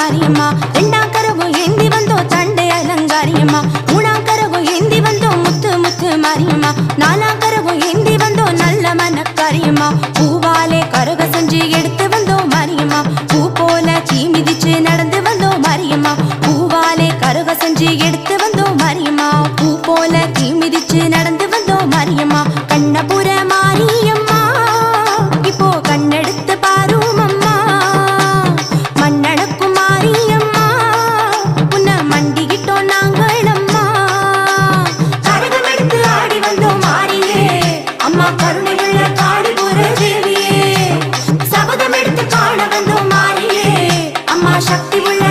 மாரியம்மா. ரெண்டாம் கரகம் ஏந்தி வந்தோம் தண்டை அலங்காரியம்மா. மூணாம் கரகம் ஏந்தி வந்தோம் முத்து முத்து மாரியம்மா. நாலாம் கரகம் ஏந்தி வந்தோம் நல்ல மனக்காரியம்மா. பூவாலே கரக செஞ்சு எடுத்து வந்தோம் மாரியம்மா. பூ போல தீ மிதிச்சு நடந்து வந்தோம் மாரியம்மா. பூவாலே கரக செஞ்சு எடுத்து வந்தோம் மாரியம்மா. பூ போல தீ மிதிச்சு நடந்து வந்தோம் மாரியம்மா. கண்ணபுர மாரியம்மா இப்போ கண்ணெடுத்து பாரும் அம்மா. மண்ணடக்கும் மாரியம்மா உன்னை மண்டிக்கிட்டோம் நாங்கள் அம்மா. கரகம் எடுத்து ஆடி வந்தோம் மாரியே அம்மா கருணையுள்ள காடிபுர தேவியே. சபதம் எடுத்து காண வந்தோம் மாரியே அம்மா சக்தி உள்ள